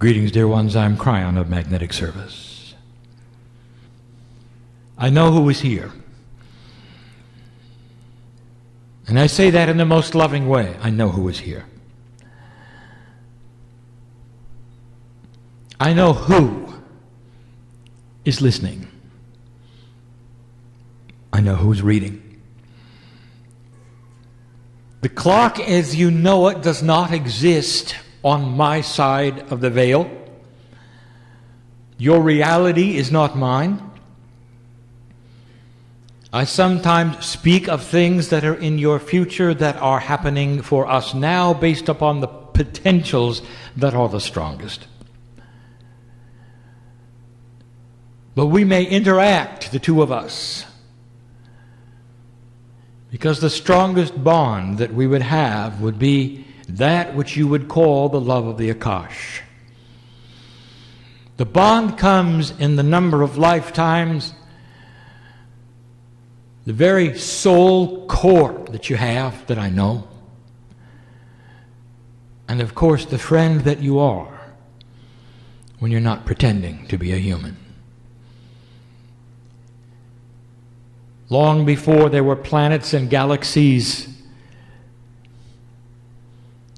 Greetings, dear ones. I'm Kryon of Magnetic Service. I know who is here. And I say that in the most loving way. I know who is here. I know who is listening. I know who's reading. The clock as you know it does not exist on my side of the veil. Your reality is not mine. I sometimes speak of things that are in your future that are happening for us now based upon the potentials that are the strongest. But we may interact, the two of us, because the strongest bond that we would have would be that which you would call the love of the akash. The bond comes in the number of lifetimes, the very soul core that you have, that I know, and of course the friend that you are when you're not pretending to be a human. Long before there were planets and galaxies,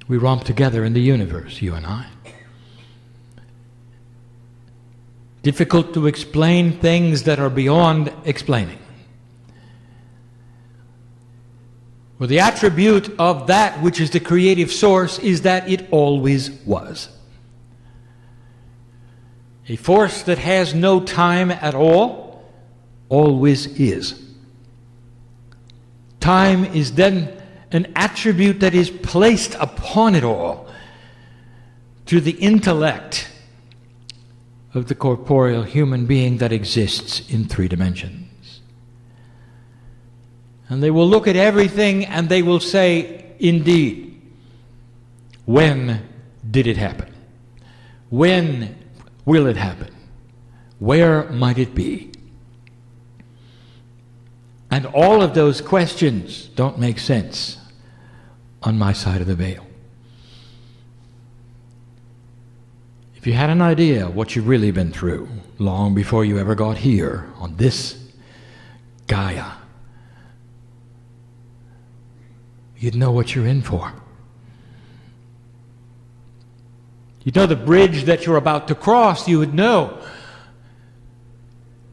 we romped together in the universe, you and I. Difficult to explain things that are beyond explaining. Well, the attribute of that which is the creative source is that it always was. A force that has no time at all always is. Time is then an attribute that is placed upon it all to the intellect of the corporeal human being that exists in 3 dimensions. And they will look at everything and they will say, indeed, when did it happen? When will it happen? Where might it be? And all of those questions don't make sense on my side of the veil. If you had an idea what you've really been through long before you ever got here on this Gaia, you'd know what you're in for. You'd know the bridge that you're about to cross. You would know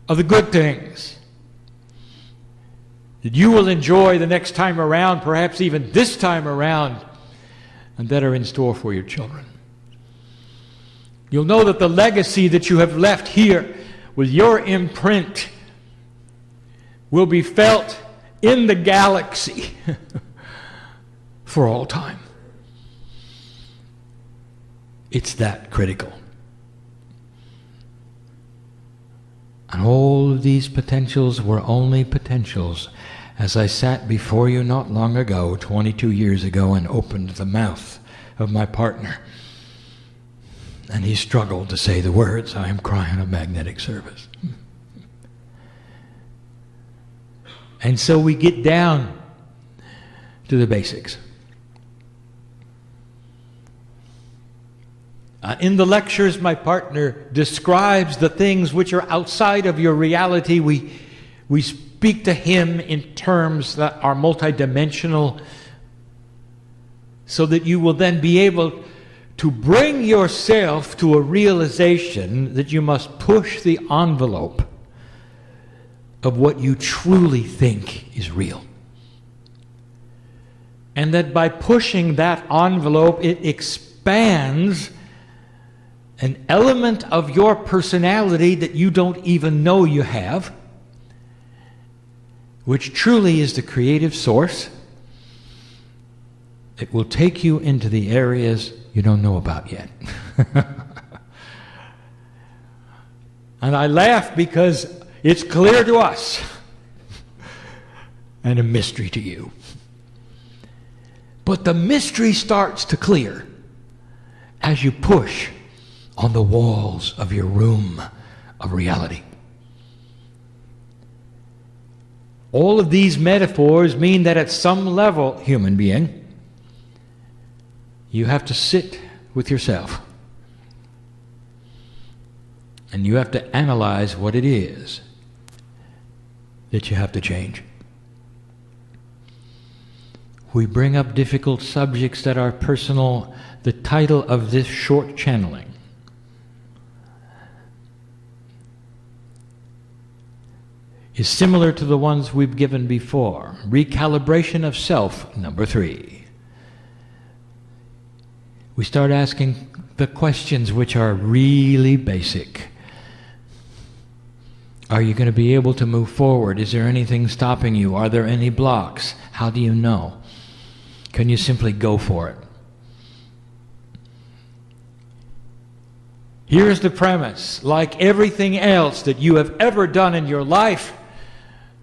of the good things that you will enjoy the next time around, perhaps even this time around, and that are in store for your children. You'll know that the legacy that you have left here with your imprint will be felt in the galaxy for all time. It's that critical. And all of these potentials were only potentials as I sat before you not long ago, 22 years ago, and opened the mouth of my partner. And he struggled to say the words, I am Kryon of Magnetic Service. And so we get down to the basics. In the lectures, my partner describes the things which are outside of your reality. We speak to him in terms that are multidimensional so that you will then be able to bring yourself to a realization that you must push the envelope of what you truly think is real. And that by pushing that envelope, it expands an element of your personality that you don't even know you have, which truly is the creative source. It will take you into the areas you don't know about yet. And I laugh because it's clear to us and a mystery to you. But the mystery starts to clear as you push on the walls of your room of reality. All of these metaphors mean that at some level, human being, you have to sit with yourself And you have to analyze what it is that you have to change. We bring up difficult subjects that are personal. The title of this short channeling is similar to the ones we've given before. Recalibration of self, number 3. We start asking the questions which are really basic. Are you going to be able to move forward? Is there anything stopping you? Are there any blocks? How do you know? Can you simply go for it? Here's the premise. Like everything else that you have ever done in your life,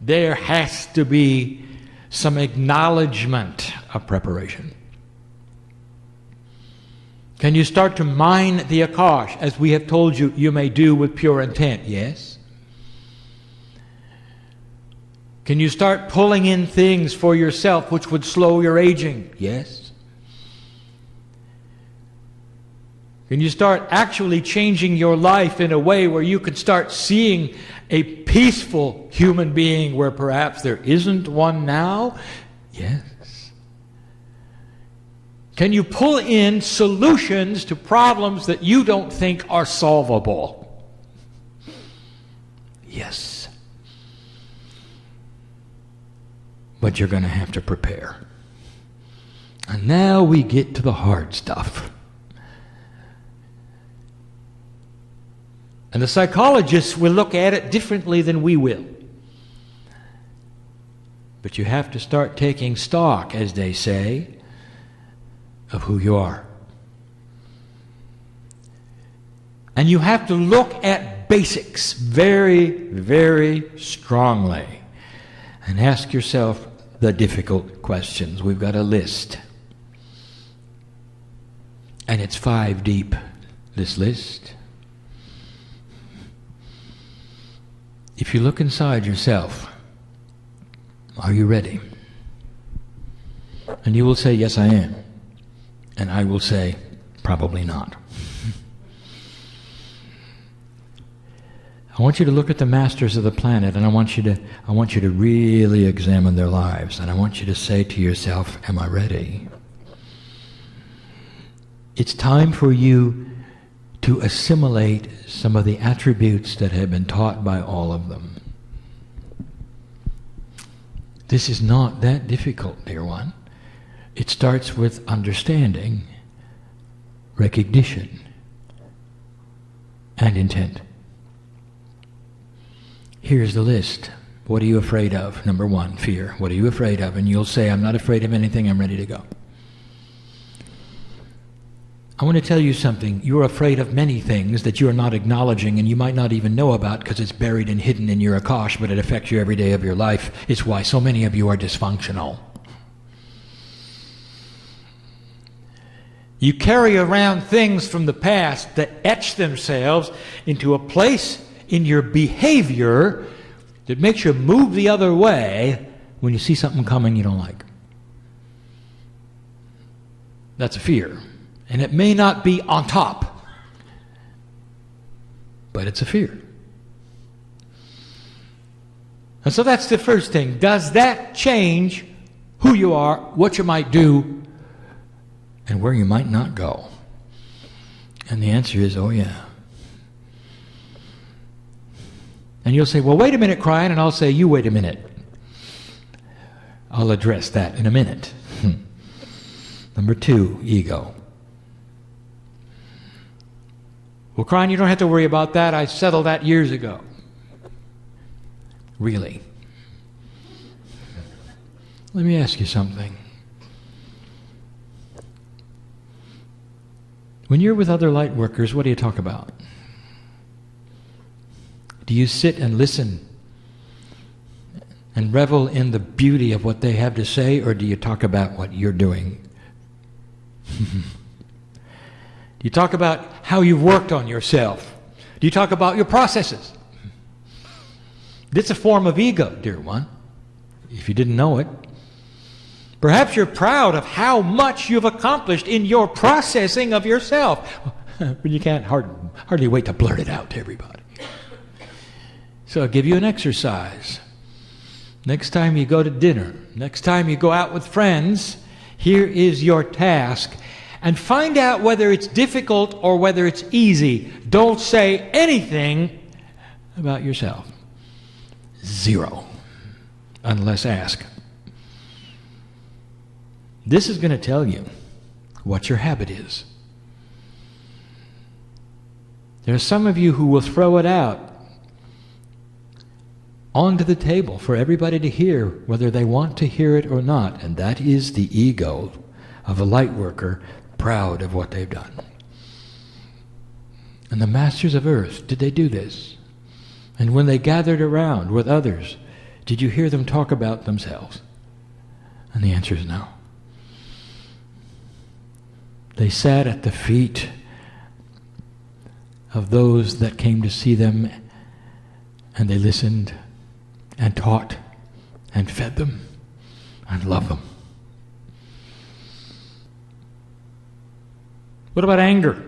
there has to be some acknowledgement of preparation. Can you start to mine the akash, as we have told you, you may do with pure intent? Yes. Can you start pulling in things for yourself which would slow your aging? Yes. Can you start actually changing your life in a way where you can start seeing a peaceful human being where perhaps there isn't one now? Yes. Can you pull in solutions to problems that you don't think are solvable? Yes. But you're going to have to prepare. And now we get to the hard stuff. And the psychologists will look at it differently than we will. But you have to start taking stock, as they say, of who you are. And you have to look at basics very, very strongly and ask yourself the difficult questions. We've got a list. And it's 5 deep, this list. If you look inside yourself, are you ready? And you will say, yes, I am. And I will say, probably not. I want you to look at the masters of the planet, and I want you to really examine their lives. And I want you to say to yourself, am I ready? It's time for you to assimilate some of the attributes that have been taught by all of them. This is not that difficult, dear one. It starts with understanding, recognition, and intent. Here's the list. What are you afraid of? Number 1, fear. What are you afraid of? And you'll say, I'm not afraid of anything, I'm ready to go. I want to tell you something. You're afraid of many things that you're not acknowledging and you might not even know about because it's buried and hidden in your akash, but it affects you every day of your life. It's why so many of you are dysfunctional. You carry around things from the past that etch themselves into a place in your behavior that makes you move the other way when you see something coming you don't like. That's a fear. And it may not be on top, but it's a fear. And so that's the first thing. Does that change who you are, what you might do, and where you might not go? And the answer is, oh yeah. And you'll say, well, wait a minute, Kryon, and I'll say, you wait a minute. I'll address that in a minute. Number 2, ego. Well, Kryon, you don't have to worry about that. I settled that years ago. Really? Let me ask you something. When you're with other light workers, what do you talk about? Do you sit and listen and revel in the beauty of what they have to say, or do you talk about what you're doing? Do you talk about how you've worked on yourself? Do you talk about your processes? It's a form of ego, dear one, if you didn't know it. Perhaps you're proud of how much you've accomplished in your processing of yourself. but you can't hardly wait to blurt it out to everybody. So I'll give you an exercise. Next time you go to dinner, next time you go out with friends, here is your task. And find out whether it's difficult or whether it's easy. Don't say anything about yourself. 0. Unless asked. This is going to tell you what your habit is. There are some of you who will throw it out onto the table for everybody to hear, whether they want to hear it or not. And that is the ego of a light worker, proud of what they've done. And the masters of earth, did they do this? And when they gathered around with others, did you hear them talk about themselves? And the answer is no. They sat at the feet of those that came to see them, and they listened and taught and fed them and loved them. What about anger?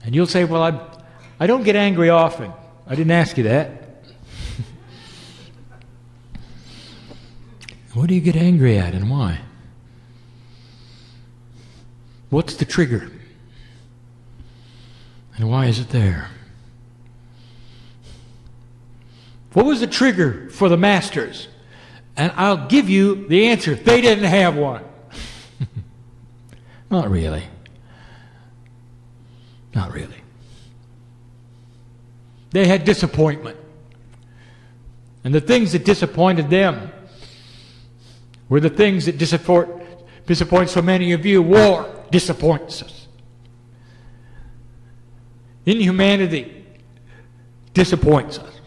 And you'll say, well, I don't get angry often. I didn't ask you that. What do you get angry at and why? What's the trigger? And why is it there? What was the trigger for the masters? And I'll give you the answer. They didn't have one. Not really. Not really. They had disappointment. And the things that disappointed them were the things that disappoint so many of you. War disappoints us. Inhumanity disappoints us.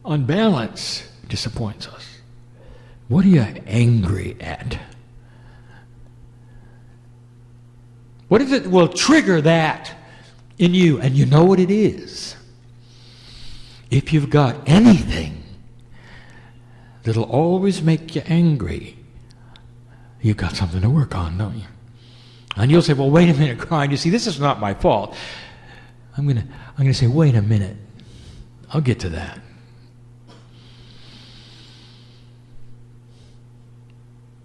Unbalance disappoints us. What are you angry at? What is it will trigger that in you? And you know what it is. If you've got anything that'll always make you angry, you've got something to work on, don't you? And you'll say, well, wait a minute, Kryon. You see, this is not my fault. I'm gonna say, wait a minute. I'll get to that.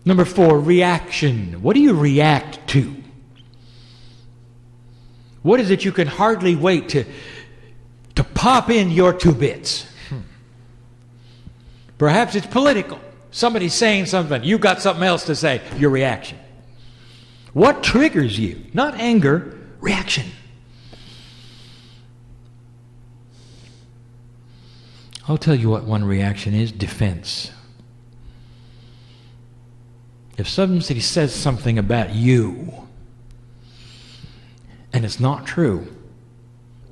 Number 4, reaction. What do you react to? What is it you can hardly wait to pop in your 2 bits? Perhaps it's political. Somebody's saying something. You've got something else to say. Your reaction. What triggers you? Not anger, reaction. I'll tell you what one reaction is. Defense. If somebody says something about you, and it's not true,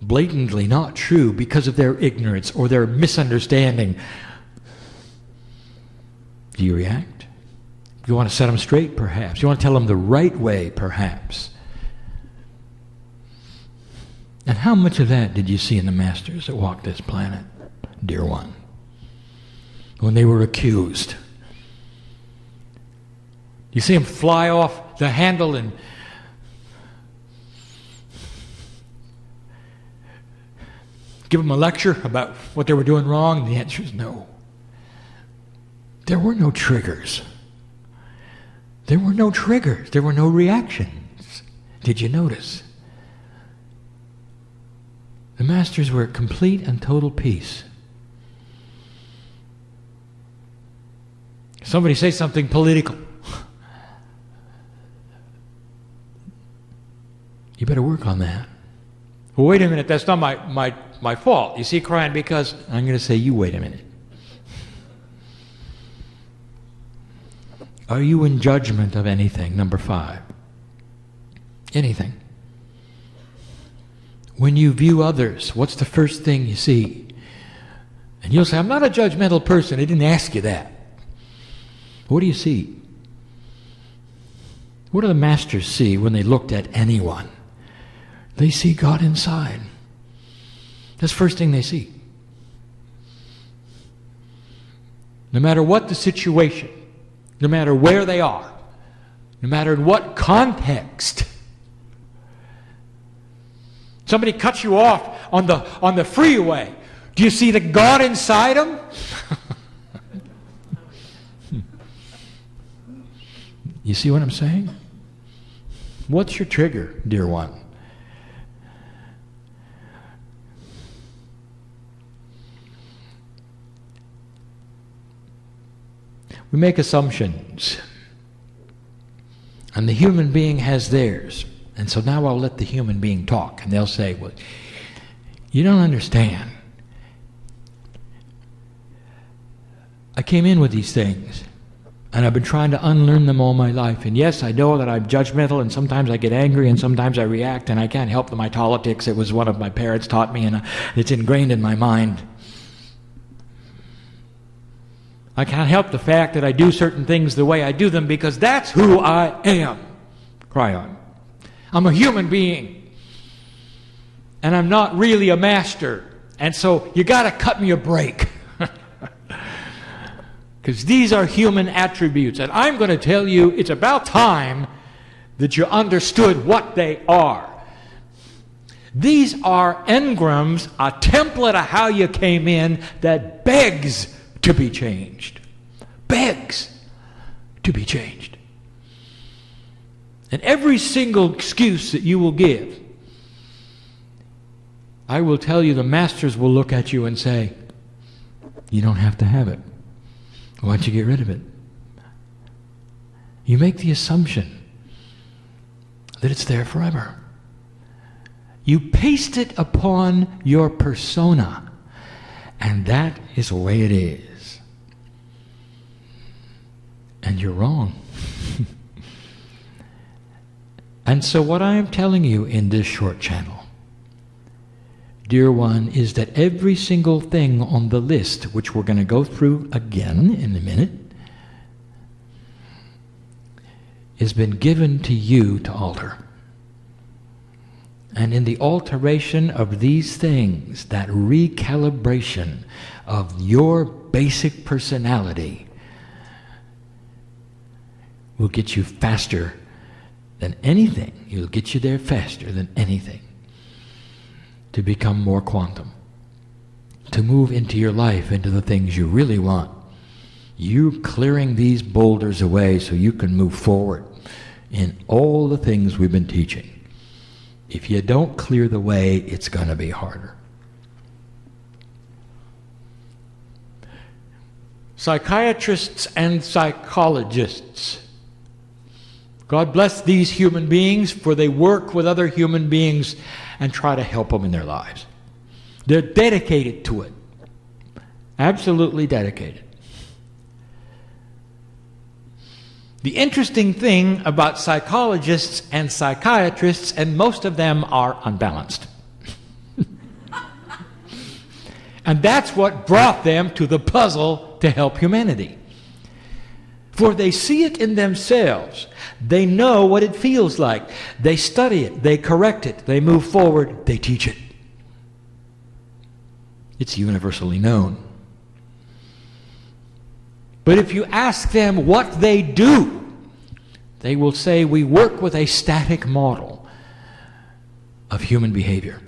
blatantly not true because of their ignorance or their misunderstanding, do you react? You want to set them straight, perhaps. You want to tell them the right way, perhaps. And how much of that did you see in the masters that walked this planet, dear one? When they were accused. You see them fly off the handle and give them a lecture about what they were doing wrong? The answer is no. There were no triggers. There were no triggers. There were no reactions. Did you notice? The masters were at complete and total peace. Somebody say something political. You better work on that. Well, wait a minute, that's not my fault. You see, Kryon, because I'm going to say, you wait a minute. Are you in judgment of anything? Number 5. Anything. When you view others, what's the first thing you see? And you'll say, I'm not a judgmental person. I didn't ask you that. What do you see? What do the masters see when they looked at anyone? They see God inside. That's the first thing they see. No matter what the situation, no matter where they are, no matter in what context. Somebody cuts you off on the freeway. Do you see the God inside them? You see what I'm saying? What's your trigger, dear one? We make assumptions, and the human being has theirs. And so now I'll let the human being talk, and they'll say, well, you don't understand. I came in with these things, and I've been trying to unlearn them all my life. And yes, I know that I'm judgmental, and sometimes I get angry, and sometimes I react, and I can't help my politics. It was one of my parents taught me, and it's ingrained in my mind. I can't help the fact that I do certain things the way I do them because that's who I am. Kryon. I'm a human being. And I'm not really a master. And so you got to cut me a break. Because these are human attributes. And I'm going to tell you it's about time that you understood what they are. These are engrams, a template of how you came in that begs to be changed. Begs to be changed. And every single excuse that you will give, I will tell you the masters will look at you and say, you don't have to have it. Why don't you get rid of it? You make the assumption that it's there forever. You paste it upon your persona, and that is the way it is. And you're wrong. And so what I am telling you in this short channel, dear one, is that every single thing on the list, which we're going to go through again in a minute, has been given to you to alter. And in the alteration of these things, that recalibration of your basic personality will get you faster than anything. It'll get you there faster than anything. To become more quantum. To move into your life, into the things you really want. You clearing these boulders away so you can move forward in all the things we've been teaching. If you don't clear the way, it's going to be harder. Psychiatrists and psychologists, God bless these human beings, for they work with other human beings and try to help them in their lives. They're dedicated to it. Absolutely dedicated. The interesting thing about psychologists and psychiatrists, and most of them are unbalanced. And that's what brought them to the puzzle to help humanity. For they see it in themselves. They know what it feels like. They study it. They correct it. They move forward. They teach it. It's universally known. But if you ask them what they do, they will say, we work with a static model of human behavior.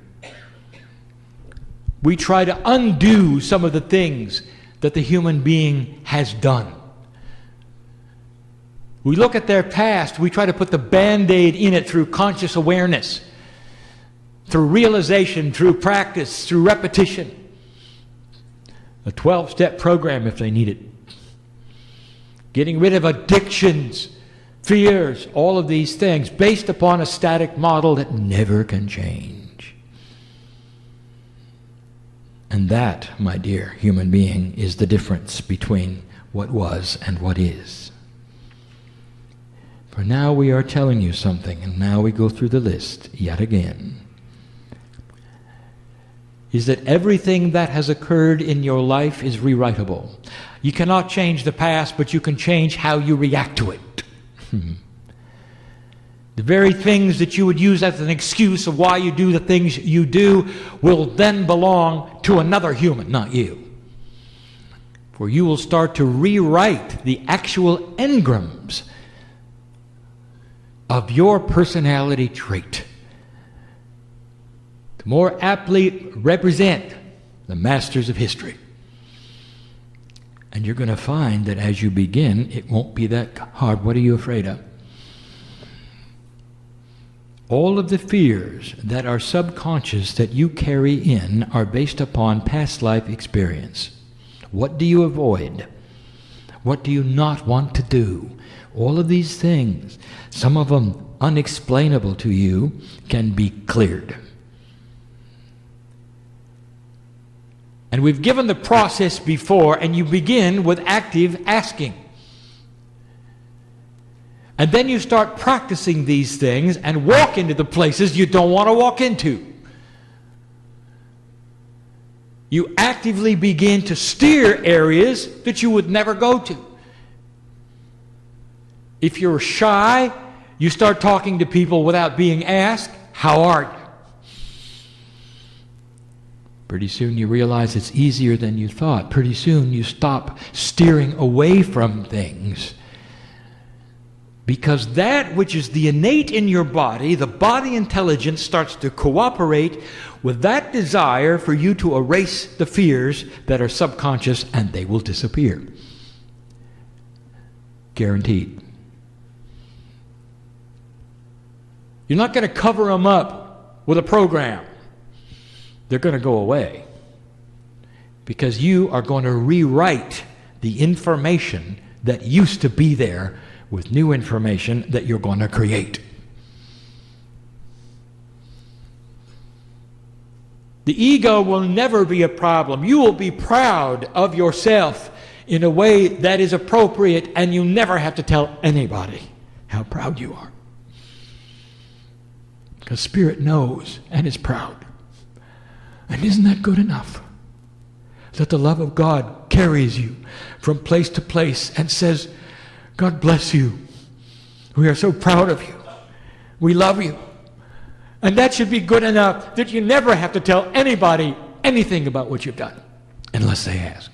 We try to undo some of the things that the human being has done. We look at their past, we try to put the Band-Aid in it through conscious awareness, through realization, through practice, through repetition. A 12-step program if they need it. Getting rid of addictions, fears, all of these things based upon a static model that never can change. And that, my dear human being, is the difference between what was and what is. For now we are telling you something, and now we go through the list yet again. Is that everything that has occurred in your life is rewritable. You cannot change the past, but you can change how you react to it. The very things that you would use as an excuse of why you do the things you do will then belong to another human, not you. For you will start to rewrite the actual engrams of your personality trait to more aptly represent the masters of history. And you're going to find that as you begin, it won't be that hard. What are you afraid of? All of the fears that are subconscious that you carry in are based upon past life experience. What do you avoid? What do you not want to do? All of these things, some of them unexplainable to you, can be cleared. And we've given the process before, and you begin with active asking. And then you start practicing these things and walk into the places you don't want to walk into. You actively begin to steer areas that you would never go to. If you're shy, you start talking to people without being asked, "How are you?" Pretty soon you realize it's easier than you thought. Pretty soon you stop steering away from things. Because that which is the innate in your body, the body intelligence, starts to cooperate with that desire for you to erase the fears that are subconscious, and they will disappear. Guaranteed. You're not going to cover them up with a program. They're going to go away. Because you are going to rewrite the information that used to be there with new information that you're going to create. The ego will never be a problem. You will be proud of yourself in a way that is appropriate, and you never have to tell anybody how proud you are. Because Spirit knows and is proud. And isn't that good enough? That the love of God carries you from place to place and says, "God bless you. We are so proud of you. We love you." And that should be good enough that you never have to tell anybody anything about what you've done, unless they ask.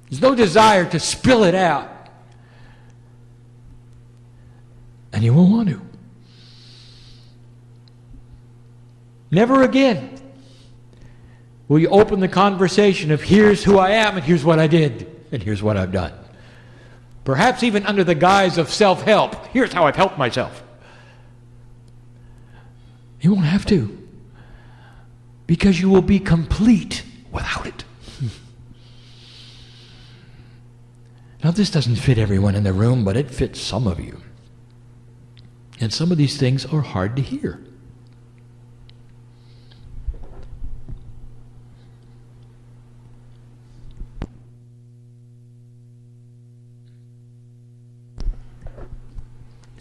There's no desire to spill it out. And you won't want to. Never again will you open the conversation of here's who I am and here's what I did and here's what I've done. Perhaps even under the guise of self-help. Here's how I've helped myself. You won't have to. Because you will be complete without it. Now this doesn't fit everyone in the room, but it fits some of you. And some of these things are hard to hear.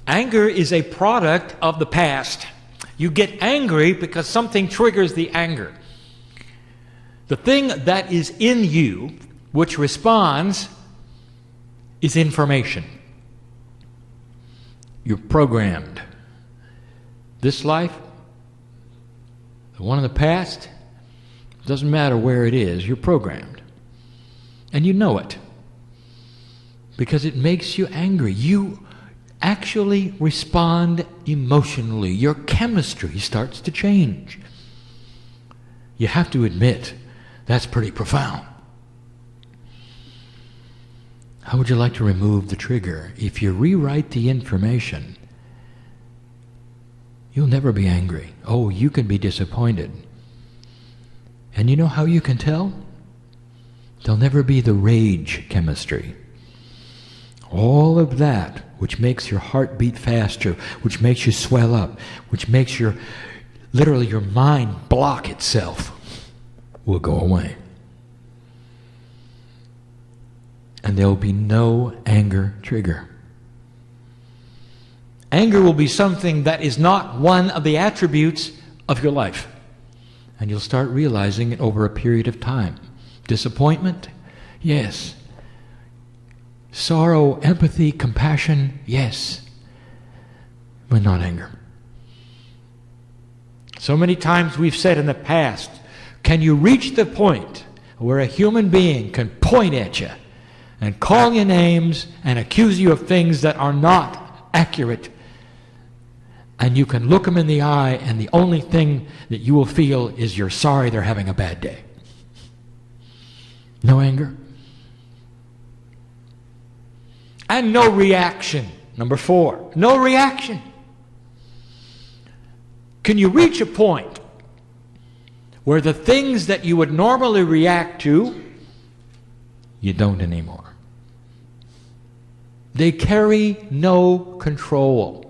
Anger is a product of the past. You get angry because something triggers the anger. The thing that is in you, which responds, is information. You're programmed. This life, the one in the past, doesn't matter where it is, you're programmed. And you know it. Because it makes you angry. You actually respond emotionally. Your chemistry starts to change. You have to admit, that's pretty profound. How would you like to remove the trigger? If you rewrite the information, you'll never be angry. Oh, you can be disappointed. And you know how you can tell? There'll never be the rage chemistry. All of that which makes your heart beat faster, which makes you swell up, which makes literally your mind block itself, will go away. And there will be no anger trigger. Anger will be something that is not one of the attributes of your life. And you'll start realizing it over a period of time. Disappointment? Yes. Sorrow, empathy, compassion? Yes. But not anger. So many times we've said in the past, can you reach the point where a human being can point at you and call you names and accuse you of things that are not accurate And you can look them in the eye, and the only thing that you will feel is you're sorry they're having a bad day. No anger. And no reaction. Number 4, no reaction. Can you reach a point where the things that you would normally react to, you don't anymore? They carry no control.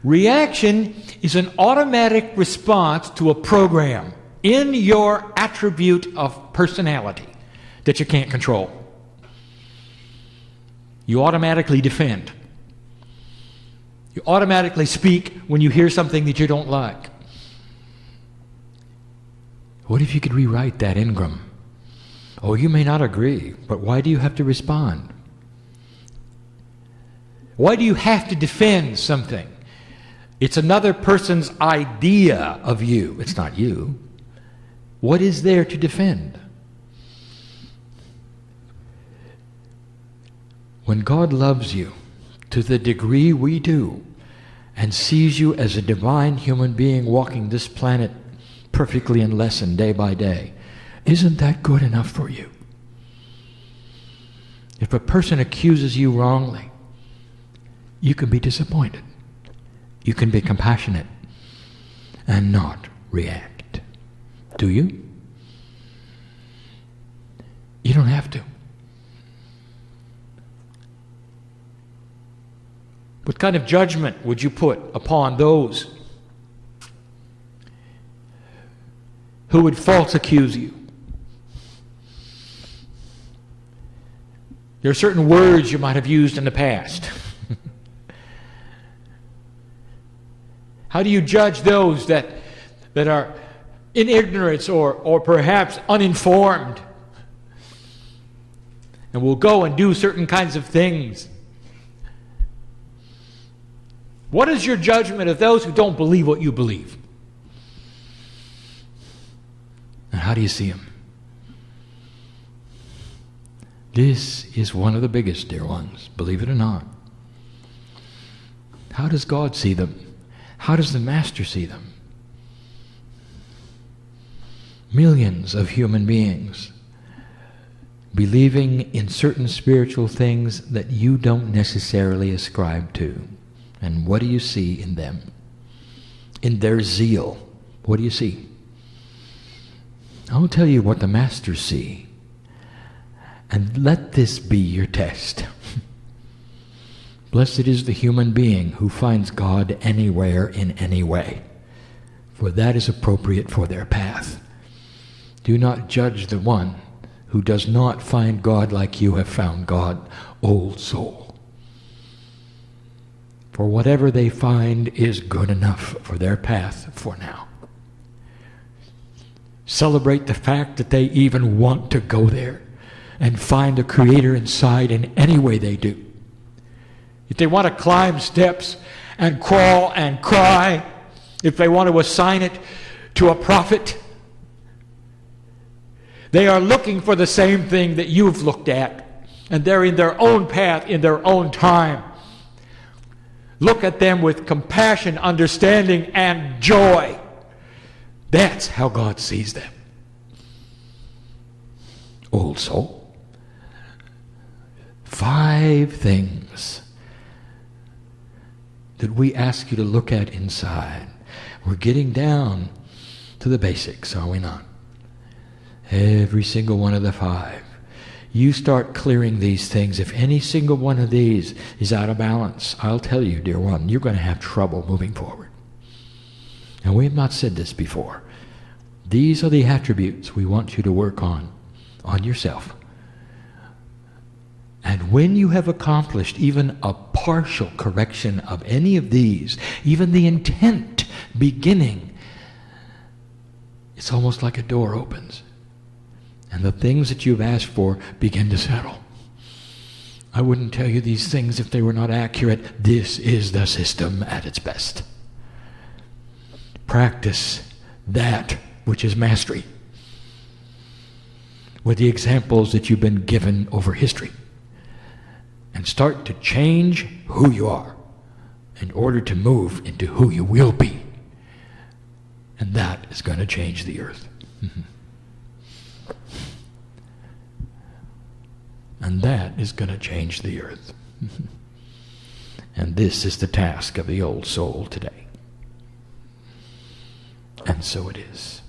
Reaction is an automatic response to a program in your attribute of personality that you can't control. You automatically defend. You automatically speak when you hear something that you don't like. What if you could rewrite that engram? Oh, you may not agree, but why do you have to respond? Why do you have to defend something? It's another person's idea of you. It's not you. What is there to defend? When God loves you to the degree we do and sees you as a divine human being walking this planet perfectly in lesson day by day, isn't that good enough for you? If a person accuses you wrongly, you can be disappointed. You can be compassionate and not react. Do you? You don't have to. What kind of judgment would you put upon those who would false accuse you? There are certain words you might have used in the past. How do you judge those that are in ignorance or perhaps uninformed and will go and do certain kinds of things? What is your judgment of those who don't believe what you believe? And how do you see them? This is one of the biggest, dear ones, believe it or not. How does God see them? How does the Master see them? Millions of human beings believing in certain spiritual things that you don't necessarily ascribe to. And what do you see in them? In their zeal, what do you see? I'll tell you what the Masters see. And let this be your test. Blessed is the human being who finds God anywhere in any way, for that is appropriate for their path. Do not judge the one who does not find God like you have found God, old soul. For whatever they find is good enough for their path for now. Celebrate the fact that they even want to go there and find a Creator inside in any way they do. If they want to climb steps and crawl and cry, if they want to assign it to a prophet, they are looking for the same thing that you've looked at, and they're in their own path, in their own time. Look at them with compassion, understanding, and joy. That's how God sees them. Old soul. 5 things that we ask you to look at inside. We're getting down to the basics, are we not? Every single one of the 5. You start clearing these things. If any single one of these is out of balance, I'll tell you, dear one, you're going to have trouble moving forward. And we have not said this before. These are the attributes we want you to work on yourself. And when you have accomplished even a partial correction of any of these, even the intent beginning, it's almost like a door opens. And the things that you've asked for begin to settle. I wouldn't tell you these things if they were not accurate. This is the system at its best. Practice that which is mastery with the examples that you've been given over history. And start to change who you are. in order to move into who you will be. And that is going to change the earth. And that is going to change the earth. And this is the task of the old soul today. And so it is.